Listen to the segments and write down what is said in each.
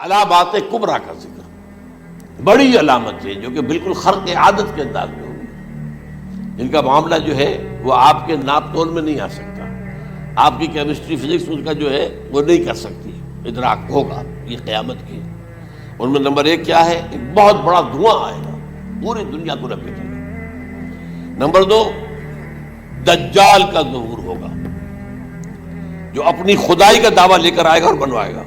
علامات کبریٰ کا ذکر، بڑی علامت ہے جو کہ بالکل خرق عادت کے انداز میں ہوگی، جن کا معاملہ جو ہے وہ آپ کے ناپ تول میں نہیں آ سکتا، آپ کی کیمسٹری فزکس اس کا جو ہے وہ نہیں کر سکتی، ادراک ہوگا یہ قیامت کی۔ ان میں نمبر ایک کیا ہے؟ ایک بہت بڑا دھواں آئے گا، پوری دنیا کو لپیٹے گا۔ نمبر دو، دجال کا ظہور ہوگا جو اپنی خدائی کا دعویٰ لے کر آئے گا اور بنوائے گا۔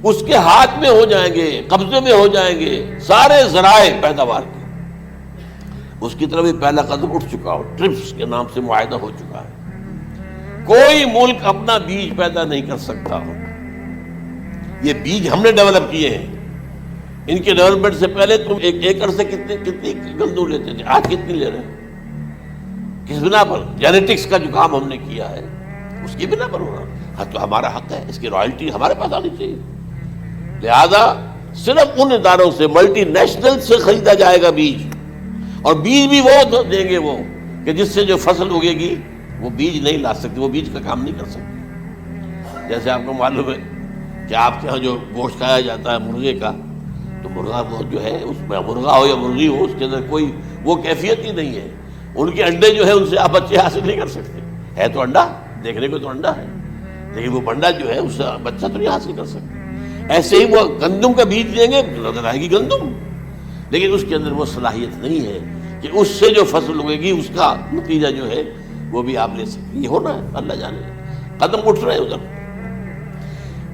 اس کے ہاتھ میں ہو جائیں گے، قبضے میں ہو جائیں گے سارے ذرائع پیداوار کے۔ اس کی طرف بھی پہلا قدم اٹھ چکا ہو، ٹرپس کے نام سے معاہدہ ہو چکا ہے۔ کوئی ملک اپنا بیج پیدا نہیں کر سکتا ہو، یہ بیج ہم نے ڈیولپ کیے ہیں۔ ان کے ڈیولپمنٹ سے پہلے تم ایک ایکڑ سے کتنی گندم لیتے تھے، آج کتنی لے رہے ہیں؟ کس بنا پر؟ جینیٹکس کا جو کام ہم نے کیا ہے اس کی بنا پر ہو رہا۔ ہاں تو ہمارا حق ہے، اس کی رائلٹی ہمارے پاس آنی چاہیے۔ لہذا صرف ان اداروں سے، ملٹی نیشنل سے خریدا جائے گا بیج، اور بیج بھی وہ دیں گے وہ کہ جس سے جو فصل اگے گی وہ بیج نہیں لا سکتے، وہ بیج کا کام نہیں کر سکتے۔ جیسے آپ کو معلوم ہے کہ آپ کے ہاں جو گوشت کھایا جاتا ہے مرغے کا، تو مرغا وہ جو ہے اس میں مرغا ہو یا مرغی ہو، اس کے اندر کوئی وہ کیفیت ہی نہیں ہے۔ ان کے انڈے جو ہے ان سے آپ بچے حاصل نہیں کر سکتے، ہے تو انڈا، دیکھنے کو تو انڈا ہے، لیکن وہ بنڈا جو ہے اس سے بچہ تو نہیں حاصل کر سکتے۔ ایسے ہی وہ گندم کا بیج دیں گے، نظر آئے گی گندم، لیکن اس کے اندر وہ صلاحیت نہیں ہے کہ اس سے جو فصل اگے گی اس کا نتیجہ جو ہے وہ بھی آپ لے سکتے۔ یہ ہونا ہے، اللہ جانے، قدم اٹھ رہے ہیں ادھر۔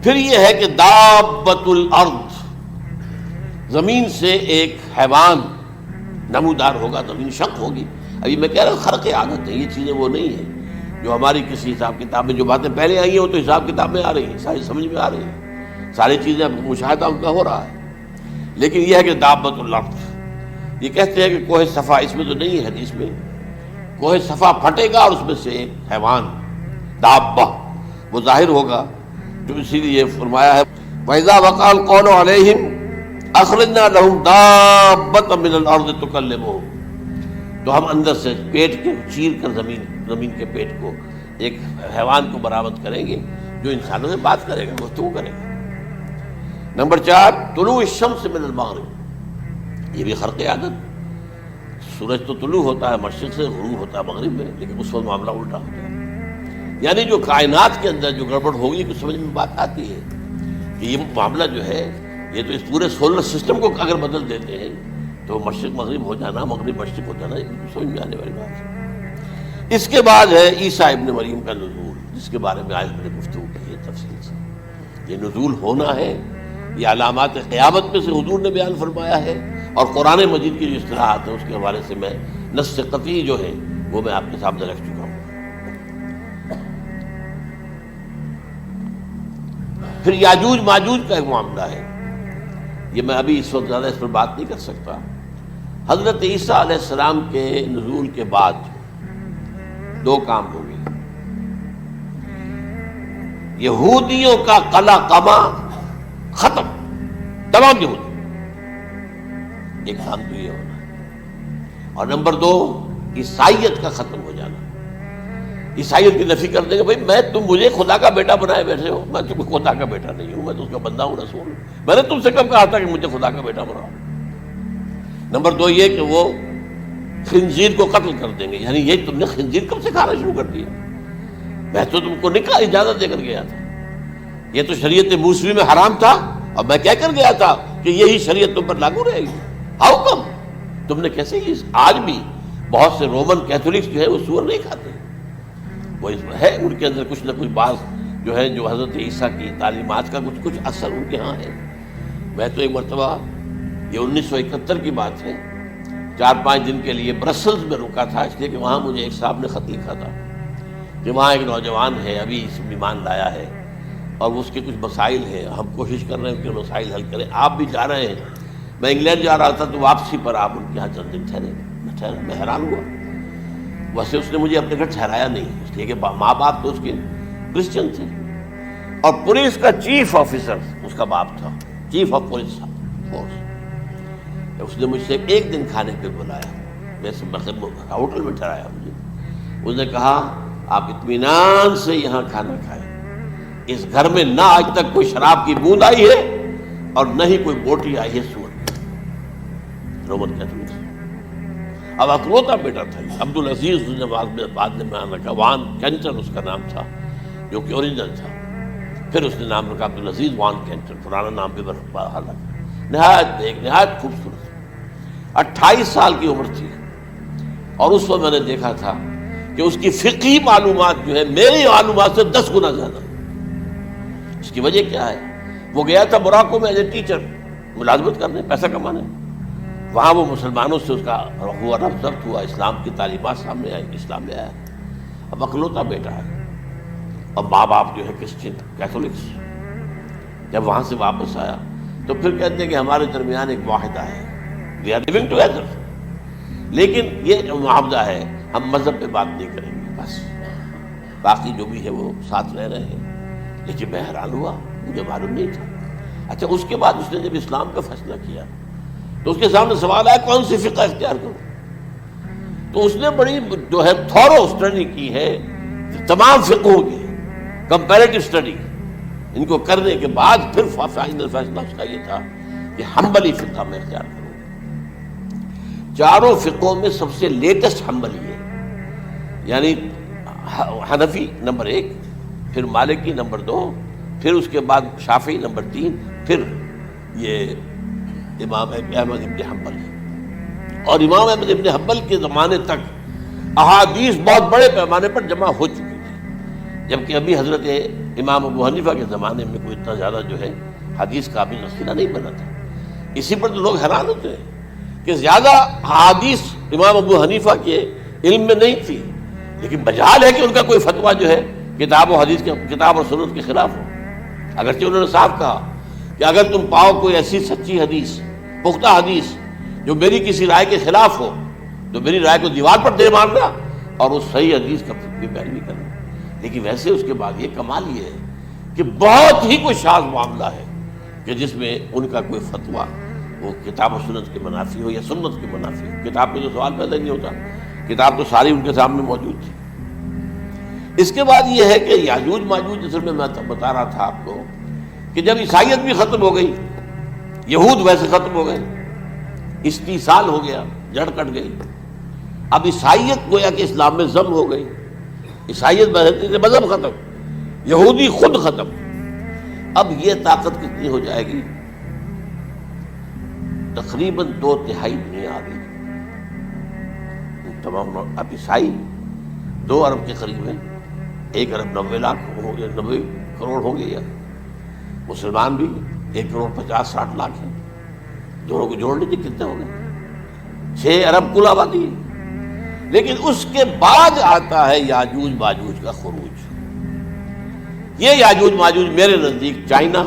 پھر یہ ہے کہ دابۃ الارض، زمین سے ایک حیوان نمودار ہوگا، زمین شق ہوگی۔ ابھی میں کہہ رہا ہوں خرق عادت ہے، یہ چیزیں وہ نہیں ہیں جو ہماری کسی حساب کتاب میں جو باتیں پہلے آئی ہیں وہ تو حساب کتاب میں آ رہی ہیں، ساری سمجھ میں آ رہی ہیں، ساری چیزیں مشاہدہ ان کا ہو رہا ہے۔ لیکن یہ ہے کہ دابۃ الارض، یہ کہتے ہیں کہ کوہ صفا، اس میں تو نہیں ہے حدیث میں، کوہ صفا پھٹے گا اور اس میں سے ایک حیوان دابہ وہ ظاہر ہوگا، جو اسی لیے فرمایا ہے وَإِذَا وَقَعَ الْقَوْلُ عَلَيْهِمْ أَخْرَجْنَا لَهُمْ دَابَّةً مِّنَ الْأَرْضِ تُكَلِّمُهُمْ، تو ہم اندر سے پیٹ کے چیر کر زمین کے پیٹ کو ایک حیوان کو برآمد کریں گے جو انسانوں سے بات کرے گا، گفتگو کرے گا۔ نمبر 4، طلوع الشمس من المغرب، یہ بھی خرق عادت۔ سورج تو طلوع ہوتا ہے مشرق سے، غروب ہوتا ہے مغرب میں، لیکن اس وقت معاملہ الٹا ہوتا ہے۔ یعنی جو کائنات کے اندر جو گڑبڑ ہوگی کچھ سمجھ میں بات آتی ہے کہ یہ معاملہ جو ہے یہ تو اس پورے سولر سسٹم کو اگر بدل دیتے ہیں تو مشرق مغرب ہو جانا، مغرب مشرق ہو جانا، یہ سمجھ میں آنے والی بات ہے۔ اس کے بعد ہے عیسیٰ ابن مریم کا نزول، جس کے بارے میں آج میں نے گفتگو کی ہے تفصیل سے۔ یہ نزول ہونا ہے، یہ علامات قیامت میں سے حضور نے بیان فرمایا ہے، اور قرآن مجید کی جو اصطلاحات ہیں اس کے حوالے سے میں نص قطعی جو ہے وہ میں آپ کے سامنے رکھ چکا ہوں۔ پھر یاجوج ماجوج کا ایک معاملہ ہے، یہ میں ابھی اس وقت زیادہ اس پر بات نہیں کر سکتا۔ حضرت عیسیٰ علیہ السلام کے نزول کے بعد دو کام ہوں گے، یہودیوں کا قلع قمع ختم، تمام یہودی، ایک کام تو یہ ہونا ہے، اور نمبر 2 عیسائیت کا ختم ہو جانا۔ عیسائیت کی نفی کر دیں گے، بھائی تم مجھے خدا کا بیٹا بنائے بیٹھے ہو، میں تم خدا کا بیٹا نہیں ہوں، میں تو اس کا بندہ ہوں، رسول ہوں۔ میں نے تم سے کب کہا تھا کہ مجھے خدا کا بیٹا بناؤ؟ نمبر 2 یہ کہ وہ خنزیر کو قتل کر دیں گے، یعنی یہ تم نے خنزیر کب سے کھانا شروع کر دیا؟ میں تو تم کو نکاح اجازت دے کر گیا تھا، یہ تو شریعت موسوی میں حرام تھا، اور میں کہہ کر گیا تھا کہ یہی شریعت تم پر لاگو رہے گی، ہاؤ کم تم نے کیسے یہ؟ آج بھی بہت سے رومن کیتھولکس جو ہے وہ سور نہیں کھاتے، وہ ہے ان کے اندر کچھ نہ کچھ بعض جو ہے جو حضرت عیسیٰ کی تعلیمات کا کچھ اثر ان کے ہاں ہے۔ میں تو ایک مرتبہ، یہ 1971 کی بات ہے، 4-5 دن کے لیے برسلز میں رکا تھا، اس لیے کہ وہاں مجھے ایک صاحب نے خط لکھا تھا کہ وہاں ایک نوجوان ہے، ابھی اس ایمان لایا ہے، اور اس کے کچھ مسائل ہیں، ہم کوشش کر رہے ہیں ان کے مسائل حل کریں، آپ بھی جا رہے ہیں۔ میں انگلینڈ جا رہا تھا تو واپسی پر آپ ان کے یہاں چند دن ٹھہرے، میں حیران ہوا۔ ویسے اس نے مجھے اپنے گھر ٹھہرایا نہیں، اس لیے کہ ماں باپ تو اس کے کرسچن تھے، اور پولیس کا چیف آفیسر اس کا باپ تھا، چیف آف پولیس فورس۔ اس نے مجھ سے ایک دن کھانے پہ بلایا، ویسے ہوٹل میں ٹھہرایا مجھے، اس نے کہا آپ اطمینان سے یہاں کھانا کھائیں، اس گھر میں نہ آج تک کوئی شراب کی بوند آئی ہے اور نہ ہی کوئی بوٹی آئی ہے سور کی، رومن کیتھولک۔ اب اکلوتا بیٹا تھا عبد العزیز، اس نے بعد میں نام رکھا، وان کینٹر اس کا نام تھا جو کہ اوریجنل تھا، پھر اس نے نام رکھا عبد العزیز وان کینٹر، پرانا نام بھی بہرحال رکھا۔ نہایت نیک، نہایت خوبصورت، 28 سال کی عمر تھی، اور اس وقت میں نے دیکھا تھا کہ اس کی فقہی معلومات جو ہے میری معلومات سے 10 گنا زیادہ۔ اس کی وجہ کیا ہے؟ وہ گیا تھا موراکو میں ایز اے ٹیچر ملازمت کرنے، پیسہ کمانے، وہاں وہ مسلمانوں سے اس کا ہوا رفت ضبط ہوا، اسلام کی تعلیمات سامنے آئی، اسلام میں آیا۔ اب اکلوتا بیٹا ہے، اب ماں باپ جو ہے کرسچن کیتھولکس۔ جب وہاں سے واپس آیا تو پھر کہتے ہیں کہ ہمارے درمیان ایک معاہدہ ہے، وی آر لیونگ ٹوگیدر، لیکن یہ جو معاہدہ ہے ہم مذہب پہ بات نہیں کریں گے، بس باقی جو بھی ہے وہ ساتھ رہ رہے ہیں۔ لیکن میں حیران ہوا، مجھے معلوم نہیں تھا۔ اچھا، اس کے بعد اس نے جب اسلام کا فیصلہ کیا تو اس کے سامنے سوال آیا کون سی فقہ اختیار کروں؟ تو اس نے بڑی جو ہے تھورو اسٹڈی کی ہے تمام فقہوں کی، کمپیریٹو اسٹڈی، ان کو کرنے کے بعد پھر فائنل فیصلہ اس کا یہ تھا کہ حنبلی فقہ میں اختیار کروں۔ چاروں فقہوں میں سب سے لیٹسٹ حنبلی ہے، یعنی حنفی نمبر 1، پھر مالکی نمبر 2، پھر اس کے بعد شافعی نمبر 3، پھر یہ امام احمد ابن حنبل ہے۔ اور امام احمد ابن حنبل کے زمانے تک احادیث بہت بڑے پیمانے پر جمع ہو چکی تھی، جبکہ ابھی حضرت امام ابو حنیفہ کے زمانے میں کوئی اتنا زیادہ جو ہے حدیث کا بھی ذخیرہ نہیں بنا تھا۔ اسی پر تو لوگ حیران ہوتے ہیں کہ زیادہ احادیث امام ابو حنیفہ کے علم میں نہیں تھی، لیکن مجال ہے کہ ان کا کوئی فتویٰ جو ہے کتاب و حدیث کے، کتاب اور سنت کے خلاف ہو۔ اگرچہ انہوں نے صاف کہا کہ اگر تم پاؤ کوئی ایسی سچی حدیث، پختہ حدیث جو میری کسی رائے کے خلاف ہو تو میری رائے کو دیوار پر دے مارنا اور اس صحیح حدیث کا بھی پیروی کرنا۔ لیکن ویسے اس کے بعد یہ کمال یہ ہے کہ بہت ہی کوئی شاذ معاملہ ہے کہ جس میں ان کا کوئی فتویٰ وہ کتاب و سنت کے منافی ہو یا سنت کے منافی ہو۔ کتاب پہ تو سوال پیدا نہیں ہوتا، کتاب تو ساری ان کے سامنے موجود تھی۔ اس کے بعد یہ ہے کہ یاجوج ماجوج، اصل میں بتا رہا تھا آپ کو کہ جب عیسائیت بھی ختم ہو گئی، یہود ویسے ختم ہو گئے، استیصال ہو گیا، جڑ کٹ گئی، اب عیسائیت گویا کہ اسلام میں ضم ہو گئی، عیسائیت بہتری سے مذہب ختم، یہودی خود ختم۔ اب یہ طاقت کتنی ہو جائے گی؟ تقریباً 2/3 دنیا آ گئی تمام۔ اب عیسائی 2 ارب کے قریب ہیں، 1 ارب 90 لاکھ ہو گئے، 90 کروڑ ہو گئے، یا مسلمان بھی 1 کروڑ 50-60 لاکھ ہیں، دونوں کو جوڑ لیجیے کتنے ہو گئے؟ 6 ارب کل آبادی ہے۔ لیکن اس کے بعد آتا ہے یاجوج ماجوج کا خروج۔ یہ یاجوج ماجوج میرے نزدیک چائنا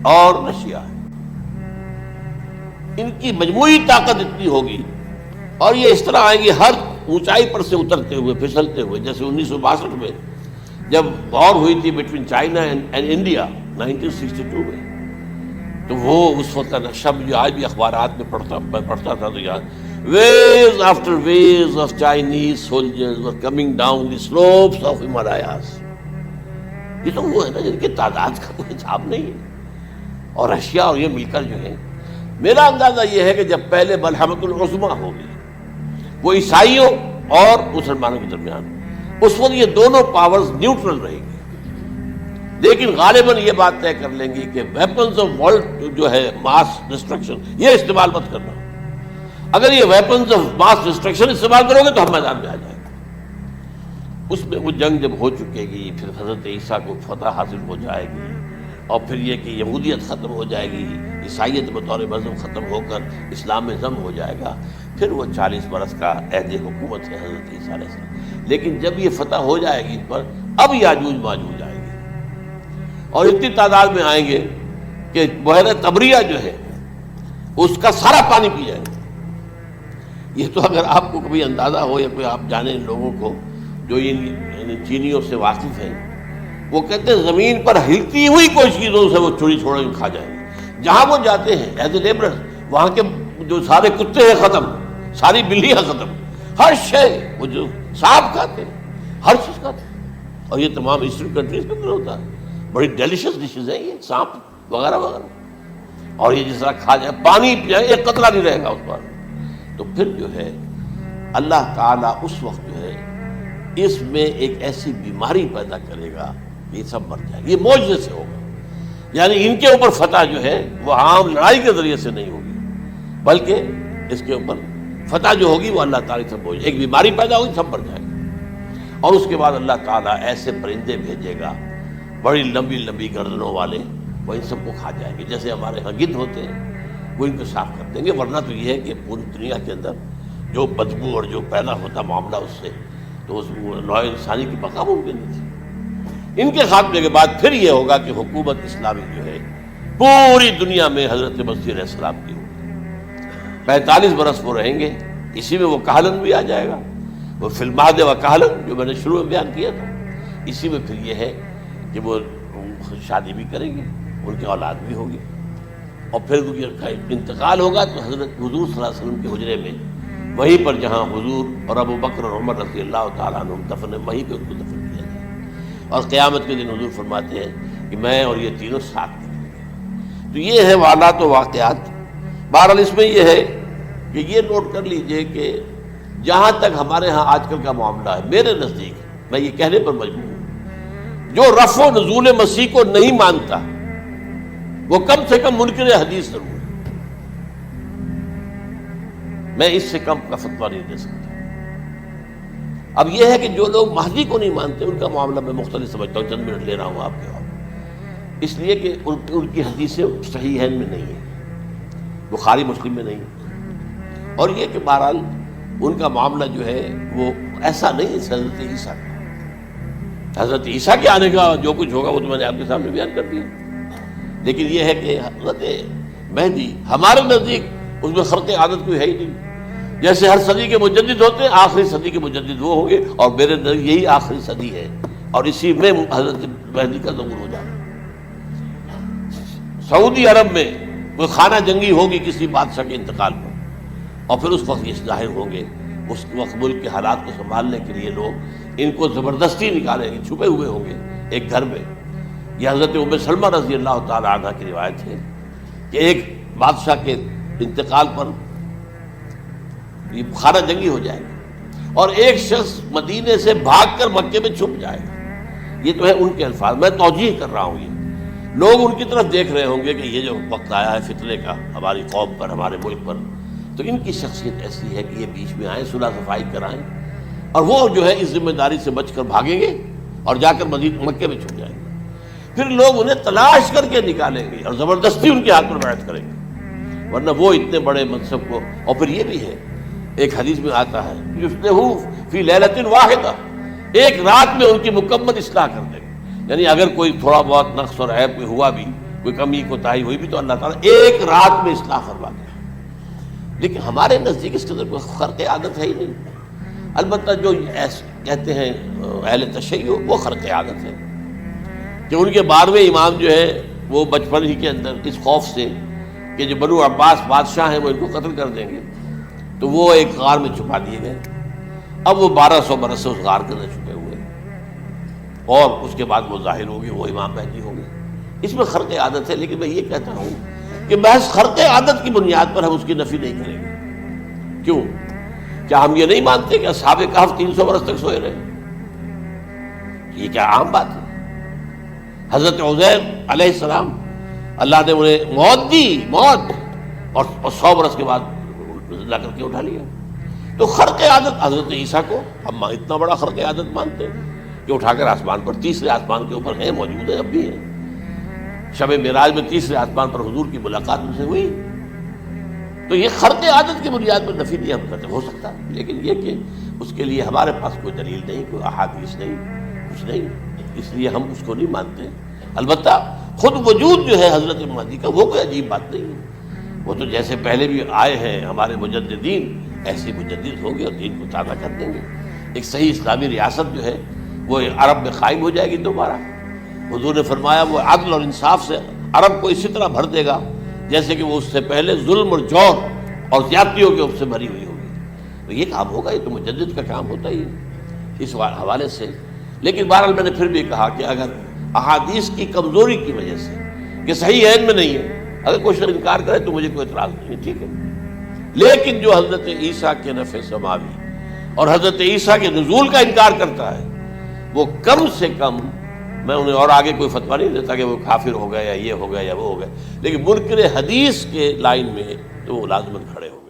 اور رشیا ہے، ان کی مجموعی طاقت اتنی ہوگی اور یہ اس طرح آئیں گے ہر اونچائی پر سے اترتے ہوئے، پھسلتے ہوئے، جیسے 1962 میں جب وار ہوئی تھی بٹوین چائنا اینڈ انڈیا 1962 میں، تو وہ اس وقت کا نقشہ مجھے آج بھی اخبارات میں پڑھتا تھا تو یاد، waves after waves of Chinese soldiers were coming down the slopes of Himalayas۔ یہ تو وہ ہے نا جن کی تعداد کا کوئی حساب نہیں ہے، اور رشیا اور یہ مل کر جو ہے، میرا اندازہ یہ ہے کہ جب پہلے ملحمۃ العظمیٰ ہوگی وہ عیسائیوں اور مسلمانوں کے درمیان، اس وقت یہ دونوں پاورز نیوٹرل رہیں گی، لیکن غالباً یہ بات طے کر لیں گی کہ ویپنز آف ورلڈ جو ہے ماس ڈسٹرکشن، یہ استعمال مت کرنا۔ اگر یہ ویپنز آف ماس ڈسٹرکشن استعمال کرو گے تو ہم میدان میں آ جائیں گے۔ اس میں وہ جنگ جب ہو چکے گی، پھر حضرت عیسیٰ کو فتح حاصل ہو جائے گی، اور پھر یہ کہ یہودیت ختم ہو جائے گی، عیسائیت بطور مذہب ختم ہو کر اسلام میں ضم ہو جائے گا، پھر وہ 40 برس کا عہد حکومت ہے حضرت عیسیٰ علیہ السلام۔ لیکن جب یہ فتح ہو جائے گی ان پر، اب یاجوج ماجوج آئیں گے، اور اتنی تعداد میں آئیں گے کہ بحیرہ طبریہ جو ہے اس کا سارا پانی پی جائیں گے۔ یہ تو اگر آپ کو کبھی اندازہ ہو یا کوئی آپ جانے ان لوگوں کو جو ان چینیوں سے واقف ہیں، وہ کہتے ہیں زمین پر ہلتی ہوئی کوئی چیزوں سے وہ چوری چھوڑ کھا جائیں گے۔ جہاں وہ جاتے ہیں ایز اے لیبرر، وہاں کے جو سارے کتے ہیں ختم، ساری بلیاں ختم، ہر شے، وہ جو سانپ کھاتے ہیں، ہر چیز کھاتے ہیں۔ اور یہ تمام ایسٹرن کنٹریز کے اندر ہوتا ہے. بڑی ڈیلیشیس ڈشز ہیں یہ، سانپ وغیرہ وغیرہ، اور یہ جس طرح کھا جائے، پانی پیا ایک قطرہ نہیں رہے گا اس پر. تو پھر جو ہے اللہ تعالیٰ اس وقت جو ہے اس میں ایک ایسی بیماری پیدا کرے گا کہ یہ سب مر جائے گا. یہ معجزے سے ہوگا. یعنی ان کے اوپر فتح جو ہے وہ عام لڑائی کے ذریعے سے نہیں ہوگی، بلکہ اس کے اوپر فتح جو ہوگی وہ اللہ تعالیٰ سے بوجھ، ایک بیماری پیدا ہوگی، سب مر جائے گا. اور اس کے بعد اللہ تعالیٰ ایسے پرندے بھیجے گا بڑی لمبی لمبی گردنوں والے، وہ ان سب کو کھا جائیں گے. جیسے ہمارے ہاں گدھ ہوتے ہیں وہ ان کو صاف کر دیں گے. ورنہ تو یہ ہے کہ پوری دنیا کے اندر جو بدبو اور جو پیدا ہوتا معاملہ اس سے، تو اس نوع انسانی کی بقا ممکن نہیں تھی. ان کے خاتمے کے بعد پھر یہ ہوگا کہ حکومت اسلامی جو ہے پوری دنیا میں حضرت مسیح علیہ السلام کی ہوگی. 45 برس وہ رہیں گے، اسی میں وہ کہلن بھی آ جائے گا. وہ فی المہد و کہلن جو میں نے شروع میں بیان کیا تھا، اسی میں پھر یہ ہے کہ وہ شادی بھی کریں گے، ان کی اولاد بھی ہوگی. اور پھر ان کا انتقال ہوگا تو حضرت حضور صلی اللہ علیہ وسلم کے حجرے میں، وہیں پر جہاں حضور اور ابو بکر اور عمر رضی اللہ تعالیٰ عنہ دفن ہیں، وہیں پہ ان کو دفن کیا جائے. اور قیامت کے دن حضور فرماتے ہیں کہ میں اور یہ تینوں ساتھ نکلیں گے. تو یہ ہے حالات و واقعات. بہرحال اس میں یہ ہے کہ یہ نوٹ کر لیجئے کہ جہاں تک ہمارے ہاں آج کل کا معاملہ ہے، میرے نزدیک میں یہ کہنے پر مجبور ہوں، جو رفع و نزول مسیح کو نہیں مانتا وہ کم سے کم منکر حدیث ضرور ہے. میں اس سے کم کا فتویٰ نہیں دے سکتا. اب یہ ہے کہ جو لوگ مہدی کو نہیں مانتے ان کا معاملہ میں مختلف سمجھتا ہوں. چند منٹ لے رہا ہوں آپ کے وقت، اس لیے کہ ان کی حدیثیں صحیحین میں نہیں ہیں، بخاری مسلم میں نہیں. اور یہ کہ بہرحال ان کا معاملہ جو ہے وہ ایسا نہیں ہے حضرت عیسیٰ کا. حضرت عیسیٰ کے آنے کا جو کچھ ہوگا وہ تو میں نے آپ کے سامنے بیان کر دیا. لیکن یہ ہے کہ حضرت مہدی ہمارے نزدیک اس میں خرق عادت کوئی ہے ہی نہیں. جیسے ہر صدی کے مجدد ہوتے ہیں، آخری صدی کے مجدد وہ ہوں گے، اور میرے نزدیک یہی آخری صدی ہے، اور اسی میں حضرت مہدی کا ظہور ہو جائے. سعودی عرب میں کوئی خانہ جنگی ہوگی کسی بادشاہ کے انتقال پر، اور پھر اس وقت یہ ظاہر ہوں گے. اس وقت ملک کے حالات کو سنبھالنے کے لیے لوگ ان کو زبردستی نکالیں گے، چھپے ہوئے ہوں گے ایک گھر میں. یہ حضرت ام سلمہ رضی اللہ تعالیٰ عنہ کی روایت ہے کہ ایک بادشاہ کے انتقال پر یہ خانہ جنگی ہو جائے گا، اور ایک شخص مدینے سے بھاگ کر مکے میں چھپ جائے گا. یہ تو ہے ان کے الفاظ، میں توجیہ کر رہا ہوں. یہ لوگ ان کی طرف دیکھ رہے ہوں گے کہ یہ جو وقت آیا ہے فتنے کا ہماری قوم پر، ہمارے ملک پر، تو ان کی شخصیت ایسی ہے کہ یہ بیچ میں آئیں، صلح صفائی کرائیں، اور وہ جو ہے اس ذمہ داری سے بچ کر بھاگیں گے اور جا کر مکے میں چھپ جائیں گے. پھر لوگ انہیں تلاش کر کے نکالیں گے اور زبردستی ان کے ہاتھ پر بیعت کریں گے، ورنہ وہ اتنے بڑے منصب کو. اور پھر یہ بھی ہے، ایک حدیث میں آتا ہے یصلحو فی لیلۃ واحدہ، ایک رات میں ان کی مکمل اصلاح کر دیں گے. یعنی اگر کوئی تھوڑا بہت نقص اور عیب کوئی ہوا بھی، کوئی کمی کوتاہی ہوئی بھی، تو اللہ تعالیٰ ایک رات میں اصلاح کروا دے. لیکن ہمارے نزدیک اس کے اندر کوئی خرق عادت ہے ہی نہیں. البتہ جو کہتے ہیں اہل تشیع، وہ خرق عادت ہے کہ ان کے 12ویں امام جو ہے وہ بچپن ہی کے اندر اس خوف سے کہ جو بنو عباس بادشاہ ہیں وہ ان کو قتل کر دیں گے، تو وہ ایک غار میں چھپا دیے گئے. اب وہ 1200 برس سے اس غار کے اندر چھپے ہوئے، اور اس کے بعد وہ ظاہر ہوگی، وہ امام مہدی ہوں گے. اس میں خرق عادت ہے. لیکن میں یہ کہتا ہوں کہ محض خرق عادت کی بنیاد پر ہم اس کی نفی نہیں کریں گے. کیوں؟ کیا ہم یہ نہیں مانتے کہ اصحاب کہف 300 برس تک سوئے رہے؟ یہ کیا عام بات ہے؟ حضرت عزیر علیہ السلام اللہ نے انہیں موت دی، موت، اور 100 برس کے بعد لا کر کے اٹھا لیا. تو خرق عادت حضرت عیسیٰ کو ہم اتنا بڑا خرق عادت مانتے ہیں کہ اٹھا کر آسمان پر، تیسرے آسمان کے اوپر ہیں، موجود ہیں، اب بھی ہیں. شب معراج میں تیسرے آسمان پر حضور کی ملاقات ان سے ہوئی. تو یہ خرق عادت کی بنیاد پر نفی نہیں ہم کرتے. ہو سکتا ہے، لیکن یہ کہ اس کے لیے ہمارے پاس کوئی دلیل نہیں، کوئی احادیث نہیں، کچھ نہیں، اس لیے ہم اس کو نہیں مانتے. البتہ خود وجود جو ہے حضرت مہدی کا وہ کوئی عجیب بات نہیں ہے. وہ تو جیسے پہلے بھی آئے ہیں ہمارے مجددین، ایسے مجدد ہوں گے اور دین کو تازہ کر دیں گے. ایک صحیح اسلامی ریاست جو ہے وہ عرب میں قائم ہو جائے گی دوبارہ. حضور نے فرمایا وہ عدل اور انصاف سے عرب کو اسی طرح بھر دے گا جیسے کہ وہ اس سے پہلے ظلم اور جور اور زیادتیوں کے اس سے بھری ہوئی ہوگی. تو یہ کام ہوگا، یہ تو مجدد کا کام ہوتا ہی ہے. اس حوالے سے لیکن بہرحال میں نے پھر بھی کہا کہ اگر احادیث کی کمزوری کی وجہ سے کہ صحیح عین میں نہیں ہے، اگر کوئی شخص انکار کرے تو مجھے کوئی اعتراض نہیں ہے، ٹھیک ہے، لیکن جو حضرت عیسیٰ کے نفع سماوی اور حضرت عیسیٰ کے نزول کا انکار کرتا ہے وہ کم سے کم، میں انہیں اور آگے کوئی فتویٰ نہیں دیتا کہ وہ کافر ہو گئے یا یہ ہو گیا یا وہ ہو گیا، لیکن منکر حدیث کے لائن میں تو وہ لازماً کھڑے ہو گئے۔